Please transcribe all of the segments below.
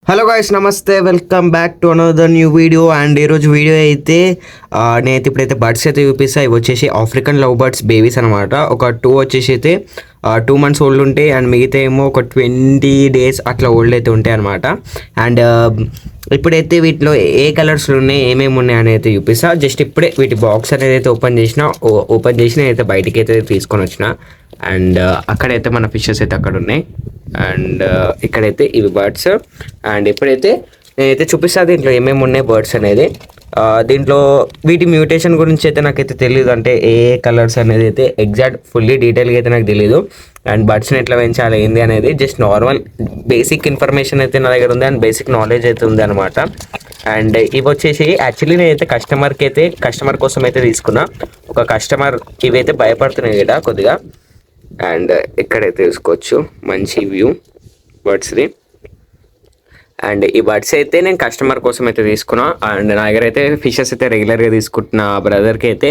Hello guys, నమస్తే. Welcome back to another new video. And ఈరోజు video అయితే నేనైతే ఇప్పుడైతే బర్డ్స్ అయితే చూపిస్తా. ఇవి వచ్చేసి ఆఫ్రికన్ లవ్ బర్డ్స్ బేబీస్ అనమాట. ఒక 2 వచ్చేసి అయితే 2 months ఓల్డ్ ఉంటాయి. అండ్ మిగతా ఏమో ఒక 20 days అట్లా ఓల్డ్ అయితే ఉంటాయి అనమాట. అండ్ ఇప్పుడైతే వీటిలో ఏ కలర్స్లో ఉన్నాయి, ఏమేమి ఉన్నాయి అని అయితే చూపిస్తా. జస్ట్ ఇప్పుడే వీటి బాక్స్ అనేది అయితే ఓపెన్ చేసిన అయితే బయటికి అయితే తీసుకొని వచ్చిన. అండ్ అక్కడైతే మన ఫిషెస్ అయితే అక్కడ ఉన్నాయి. అండ్ ఇక్కడైతే ఇవి బర్డ్స్. అండ్ ఇప్పుడైతే నేనైతే చూపిస్తాను దీంట్లో ఏమేమి ఉన్నాయి బర్డ్స్ అనేది. దీంట్లో వీటి మ్యూటేషన్ గురించి అయితే నాకైతే తెలియదు, అంటే ఏ కలర్స్ అనేది అయితే ఎగ్జాక్ట్ ఫుల్లీ డీటెయిల్గా అయితే నాకు తెలియదు. అండ్ బర్డ్స్ని ఎట్లా పెంచాలి ఏంది అనేది జస్ట్ నార్మల్ బేసిక్ ఇన్ఫర్మేషన్ అయితే నా దగ్గర ఉంది. అండ్ బేసిక్ నాలెడ్జ్ అయితే ఉంది అనమాట. అండ్ ఇవి వచ్చేసి యాక్చువల్లీ నేనైతే కస్టమర్ కోసం అయితే తీసుకున్నా. ఒక కస్టమర్ ఇవైతే భయపడుతున్నాయి కదా కొద్దిగా. అండ్ ఇక్కడైతే చూసుకోవచ్చు మంచి వ్యూ బర్డ్స్ది. అండ్ ఈ బర్డ్స్ అయితే నేను కస్టమర్ కోసం అయితే తీసుకున్నా. అండ్ నా దగ్గర అయితే ఫిషెస్ అయితే రెగ్యులర్గా తీసుకుంటున్న బ్రదర్కి అయితే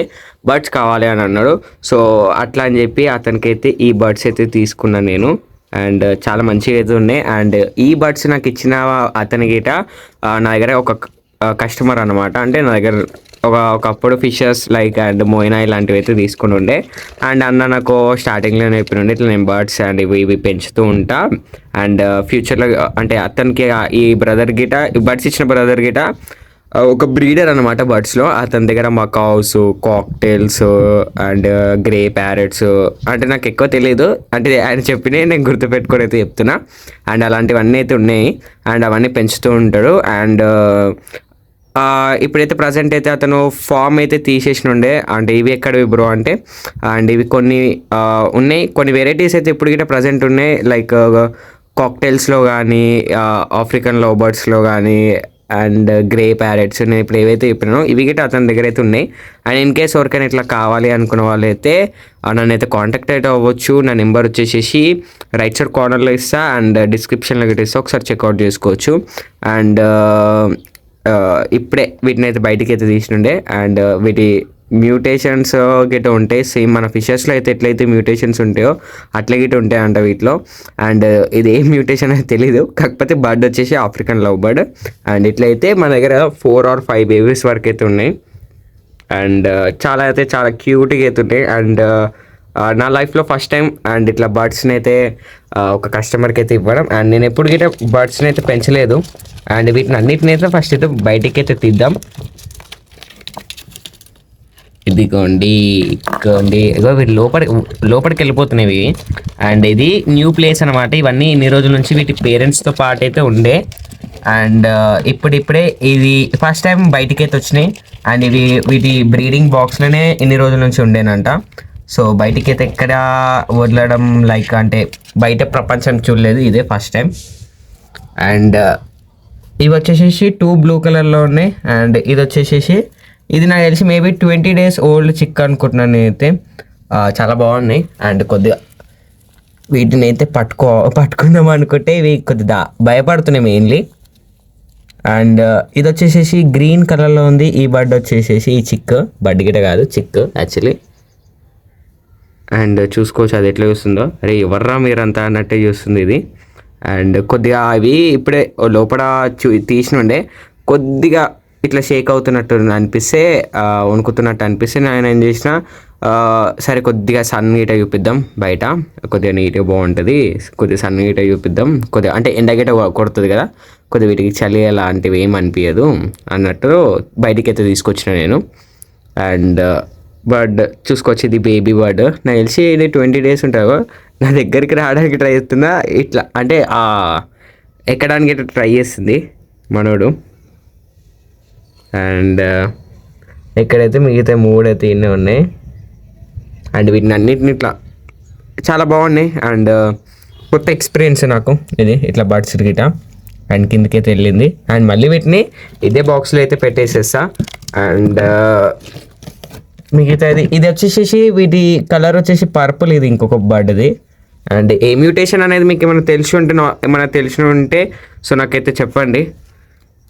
బర్డ్స్ కావాలి అని అన్నాడు. సో అట్లా అని చెప్పి అతనికి అయితే ఈ బర్డ్స్ అయితే తీసుకున్నాను నేను. అండ్ చాలా మంచిగా అయితే ఉన్నాయి. అండ్ ఈ బర్డ్స్ నాకు ఇచ్చిన అతని గిట నా దగ్గర ఒక కస్టమర్ అనమాట. అంటే నా దగ్గర ఒకప్పుడు ఫిషెస్ లైక్ అండ్ మోయినా ఇలాంటివి అయితే తీసుకుని ఉండే. అండ్ అన్న నాకు స్టార్టింగ్లో చెప్పినుండే ఇట్లా నేను బర్డ్స్ అండ్ ఇవి పెంచుతూ ఉంటా. అండ్ ఫ్యూచర్లో అంటే అతనికి ఈ బ్రదర్ గిట బర్డ్స్ ఇచ్చిన బ్రదర్ గిట ఒక బ్రీడర్ అనమాట బర్డ్స్లో. అతని దగ్గర macaws, cocktails and grey parrots, అంటే నాకు ఎక్కువ తెలియదు, అంటే ఆయన చెప్పినే నేను గుర్తుపెట్టుకొని అయితే చెప్తున్నా. అండ్ అలాంటివన్నీ అయితే ఉన్నాయి. అండ్ అవన్నీ పెంచుతూ ఉంటాడు. అండ్ ఇప్పుడైతే ప్రజెంట్ అయితే అతను ఫామ్ అయితే తీసేసిన ఉండే. అంటే ఇవి ఎక్కడవి బ్రో అంటే, అండ్ ఇవి కొన్ని ఉన్నాయి, కొన్ని వెరైటీస్ అయితే ఇప్పుడు గిట్ట ప్రజెంట్ ఉన్నాయి. లైక్ కాక్టైల్స్లో కానీ, ఆఫ్రికన్ లవ్ బర్డ్స్లో కానీ, అండ్ గ్రే ప్యారెట్స్. నేను ఇప్పుడు ఏవైతే చెప్పినానో ఇవి గిట్ట అతని దగ్గర అయితే ఉన్నాయి. అండ్ ఇన్ కేస్ ఎవరికైనా ఇట్లా కావాలి అనుకున్న వాళ్ళు అయితే నన్ను అయితే కాంటాక్ట్ అయితే అవ్వచ్చు. నా నెంబర్ వచ్చేసి రైట్ సైడ్ కార్నర్లో ఇస్తా అండ్ డిస్క్రిప్షన్లో గిట్ట ఇస్తా, ఒకసారి చెక్అవుట్ చేసుకోవచ్చు. అండ్ ఇప్పుడే వీటిని అయితే బయటికి అయితే తీసినుండే. అండ్ వీటి మ్యూటేషన్స్ గిట్ట ఉంటాయి సేమ్ మన ఫిషెస్లో అయితే ఎట్లయితే మ్యూటేషన్స్ ఉంటాయో అట్లా గిట్ట ఉంటాయంట వీటిలో. అండ్ ఇది ఏం మ్యూటేషన్ అయితే తెలీదు, కాకపోతే బర్డ్ వచ్చేసి ఆఫ్రికన్ లవ్ బర్డ్. అండ్ ఇట్లయితే మన దగ్గర 4 or 5 బేబీస్ వరకు అయితే ఉన్నాయి. అండ్ చాలా క్యూట్గా అయితే ఉంటాయి. అండ్ నా లైఫ్లో ఫస్ట్ టైం అండ్ ఇట్లా బర్డ్స్ని అయితే ఒక కస్టమర్కి అయితే ఇవ్వడం. అండ్ నేను ఎప్పుడు గిట్ట బర్డ్స్ని అయితే పెంచలేదు. అండ్ వీటిని అన్నిటిని అయితే ఫస్ట్ అయితే బయటికి అయితే తీద్దాం. ఇదిగోండి ఇగో వీటి లోపలికి వెళ్ళిపోతున్నాయి. అండ్ ఇది న్యూ ప్లేస్ అనమాట. ఇవన్నీ ఇన్ని రోజుల నుంచి వీటి పేరెంట్స్తో పాటు అయితే ఉండే. అండ్ ఇప్పుడిప్పుడే ఇది ఫస్ట్ టైం బయటికి అయితే వచ్చినాయి. అండ్ వీటి బ్రీడింగ్ బాక్స్లోనే ఇన్ని రోజుల నుంచి ఉండేనంట. సో బయటికి అయితే ఎక్కడ వదలడం లైక్ అంటే బయట ప్రపంచం చూడలేదు, ఇదే ఫస్ట్ టైం. అండ్ ఇవి వచ్చేసేసి 2 బ్లూ కలర్లో ఉన్నాయి. అండ్ ఇది వచ్చేసేసి ఇది నాకు తెలిసి మేబీ 20 days ఓల్డ్ చిక్ అనుకుంటున్నాను నేనైతే. చాలా బాగున్నాయి. అండ్ కొద్దిగా వీటిని అయితే పట్టుకుందాం అనుకుంటే ఇవి కొద్దిగా భయపడుతున్నాయి మెయిన్లీ. అండ్ ఇది వచ్చేసేసి గ్రీన్ కలర్లో ఉంది. ఈ బర్డ్ వచ్చేసేసి ఈ చిక్, బర్డ్ గిట కాదు చిక్ యాక్చువల్లీ. అండ్ చూసుకోవచ్చు అది ఎట్లా చూస్తుందో. అరే ఎవర్రా మీరంతా అన్నట్టే చూస్తుంది ఇది. అండ్ కొద్దిగా అవి ఇప్పుడే లోపల తీసినుండే కొద్దిగా ఇట్లా షేక్ అవుతున్నట్టు అనిపిస్తే, వణుకుతున్నట్టు అనిపిస్తే నేను ఏం చేసిన, సరే కొద్దిగా సన్ గీట చూపిద్దాం బయట, కొద్దిగా నీట్గా బాగుంటుంది, కొద్దిగా సన్ గీట చూపిద్దాం, కొద్దిగా అంటే ఎండ గీట కొడుతుంది కదా, కొద్దిగా వీటికి చలి అలాంటివి ఏం అనిపించదు అన్నట్టు బయటికి అయితే తీసుకొచ్చిన నేను. అండ్ బర్డ్ చూసుకోవచ్చు, ఇది బేబీ బర్డ్. నాకు తెలిసి ఇది 20 days ఉంటాయో. నా దగ్గరికి రావడానికి ట్రై చేస్తుందా, ఇట్లా అంటే ఎక్కడానికి ఇట్లా ట్రై చేస్తుంది మనోడు. అండ్ ఎక్కడైతే మిగతా 3 అయితే ఇన్నే ఉన్నాయి. అండ్ వీటిని అన్నిటిని ఇట్లా చాలా బాగున్నాయి. అండ్ కొత్త ఎక్స్పీరియన్స్ నాకు ఇది ఇట్లా బర్డ్స్ గిట. అండ్ కిందకైతే వెళ్ళింది. అండ్ మళ్ళీ వీటిని ఇదే బాక్స్లో అయితే పెట్టేసేస్తా. అండ్ మిగతా ఇది వచ్చేసేసి వీటి కలర్ వచ్చేసి పర్పుల్. ఇది ఇంకొక బర్డ్ది. అండ్ ఏ మ్యూటేషన్ అనేది మీకు ఏమైనా తెలిసి ఉంటే సో నాకైతే చెప్పండి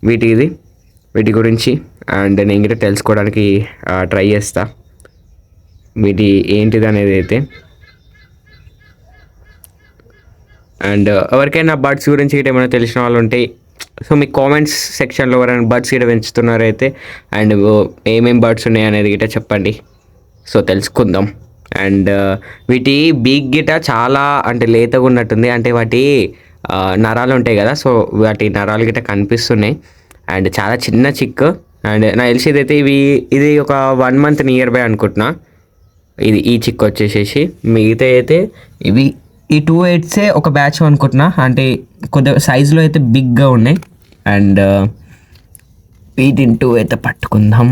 వీటి గురించి. అండ్ నేను కూడా తెలుసుకోవడానికి ట్రై చేస్తా వీటి ఏంటిది అనేది అయితే. అండ్ ఎవరికైనా బర్డ్స్ గురించి ఏమైనా తెలిసిన వాళ్ళు ఉంటే సో మీ కామెంట్స్ సెక్షన్లో ఎవరైనా బర్డ్స్ గిట్ట పెంచుతున్నారైతే అండ్ ఏమేమి బర్డ్స్ ఉన్నాయి అనేది గిట్ట చెప్పండి, సో తెలుసుకుందాం. అండ్ వీటి బీక్ గిట్ట చాలా అంటే లేతగా ఉన్నట్టుంది, అంటే వాటి నరాలు ఉంటాయి కదా, సో వాటి నరాలు గిట్ట కనిపిస్తున్నాయి. అండ్ చాలా చిన్న చిక్. అండ్ నాకు తెలిసేది అయితే ఇది ఒక 1 month నియర్ బై అనుకుంటున్నా. ఈ చిక్ వచ్చేసేసి మిగతా అయితే ఇవి ఈ 2 8s ఒక బ్యాచ్ అనుకుంటున్నా, అంటే కొద్దిగా సైజులో అయితే బిగ్గా ఉన్నాయి. అండ్ వీటిని 2 అయితే పట్టుకుందాం.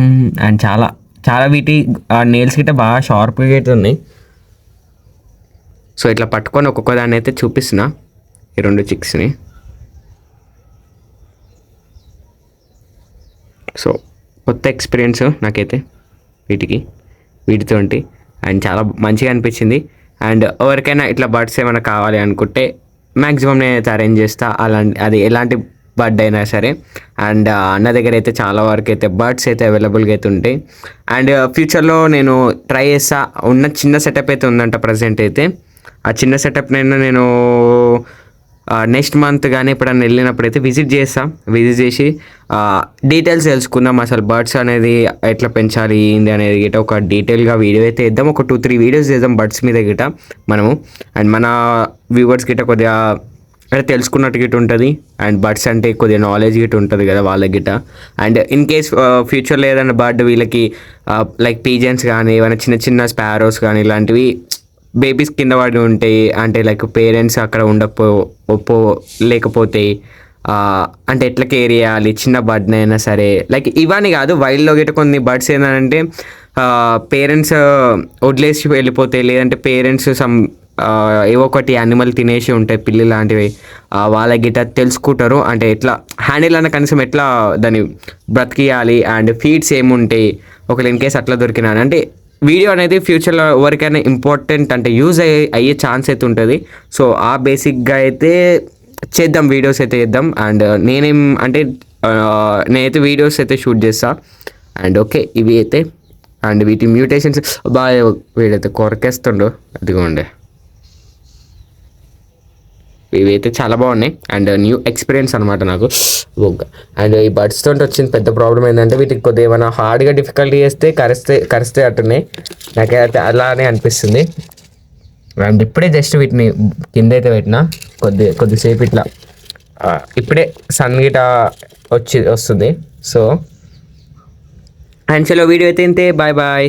అండ్ చాలా చాలా వీటి నెయిల్స్ గిట్ట బాగా షార్ప్గా అయితే ఉన్నాయి. సో ఇట్లా పట్టుకొని ఒక్కొక్క దాన్ని అయితే చూపిస్తున్నా ఈ 2 చిక్స్ని. సో కొత్త ఎక్స్పీరియన్స్ నాకైతే వీటితో. అండ్ చాలా మంచిగా అనిపించింది. అండ్ ఎవరికైనా ఇట్లా బర్డ్స్ ఏమైనా కావాలి అనుకుంటే మ్యాక్సిమం నేనైతే అరేంజ్ చేస్తా, అది ఎలాంటి బర్డ్ అయినా సరే. అండ్ అన్న దగ్గర అయితే చాలా వరకు అయితే బర్డ్స్ అయితే అవైలబుల్గా అయితే ఉంటాయి. అండ్ ఫ్యూచర్లో నేను ట్రై చేస్తా. ఉన్న చిన్న సెటప్ అయితే ఉందంట ప్రజెంట్ అయితే. ఆ చిన్న సెటప్ నేను నెక్స్ట్ మంత్ కానీ ఎప్పుడన్నా వెళ్ళినప్పుడు అయితే విజిట్ చేసి డీటెయిల్స్ తెలుసుకుందాం. అసలు బర్డ్స్ అనేది ఎట్లా పెంచాలి ఏంది అనేది గిట్ట ఒక డీటెయిల్గా వీడియో అయితే ఇద్దాం. ఒక 2-3 వీడియోస్ చేద్దాం బర్డ్స్ మీద గిట్ట మనము. అండ్ మన వ్యూవర్స్ గిట్ట కొద్దిగా అంటే తెలుసుకున్నట్టు గిట్ట ఉంటుంది. అండ్ బర్డ్స్ అంటే కొద్దిగా నాలెడ్జ్ గిట్ట ఉంటుంది కదా వాళ్ళకి గిట్ట. అండ్ ఇన్ కేస్ ఫ్యూచర్లో ఏదైనా బర్డ్ వీళ్ళకి లైక్ పీజన్స్ కానీ ఏమైనా చిన్న చిన్న స్పారోస్ కానీ ఇలాంటివి బేబీస్ కింద పడి ఉంటాయి, అంటే లైక్ పేరెంట్స్ అక్కడ లేకపోతే అంటే ఎట్లా కేర్ చేయాలి చిన్న బర్డ్ని అయినా సరే. లైక్ ఇవన్నీ కాదు, వైల్డ్లో గిట్ట కొన్ని బర్డ్స్ ఏంటంటే పేరెంట్స్ వదిలేసి వెళ్ళిపోతాయి, లేదంటే పేరెంట్స్ ఏవో ఒకటి యానిమల్ తినేసి ఉంటాయి, పిల్లి లాంటివి. వాళ్ళ గిట్ట తెలుసుకుంటారు, అంటే ఎట్లా హ్యాండిల్ అన్న కనీసం ఎట్లా దాన్ని బ్రతికియాలి అండ్ ఫీడ్స్ ఏముంటాయి ఒకవేళ ఇన్ కేస్ అట్లా దొరికినా. అంటే వీడియో అనేది ఫ్యూచర్లో ఎవరికైనా ఇంపార్టెంట్ అంటే యూజ్ అయ్యే ఛాన్స్ అయితే ఉంటుంది. సో ఆ బేసిక్గా అయితే చేద్దాం, వీడియోస్ అయితే చేద్దాం. అండ్ నేనైతే వీడియోస్ అయితే షూట్ చేస్తా. అండ్ ఓకే ఇవి అయితే. అండ్ వీటి మ్యూటేషన్స్ బాగా వీడైతే కొరకేస్తుండో అదిగోండి, ఇవి అయితే చాలా బాగున్నాయి. అండ్ న్యూ ఎక్స్పీరియన్స్ అనమాట నాకు. అండ్ ఈ బర్డ్స్ తోటి వచ్చిన పెద్ద ప్రాబ్లం ఏంటంటే వీటికి కొద్దిగా ఏమైనా హార్డ్గా డిఫికల్టీ చేస్తే కరిస్తే అట్టున్నాయి, నాకైతే అలానే అనిపిస్తుంది. అండ్ ఇప్పుడే జస్ట్ వీటిని కింద అయితే పెట్టినా కొద్దిసేపు ఇట్లా, ఇప్పుడే సన్ గిట వస్తుంది. సో అండ్ చలో వీడియో అయితే ఇంతే, బాయ్ బాయ్.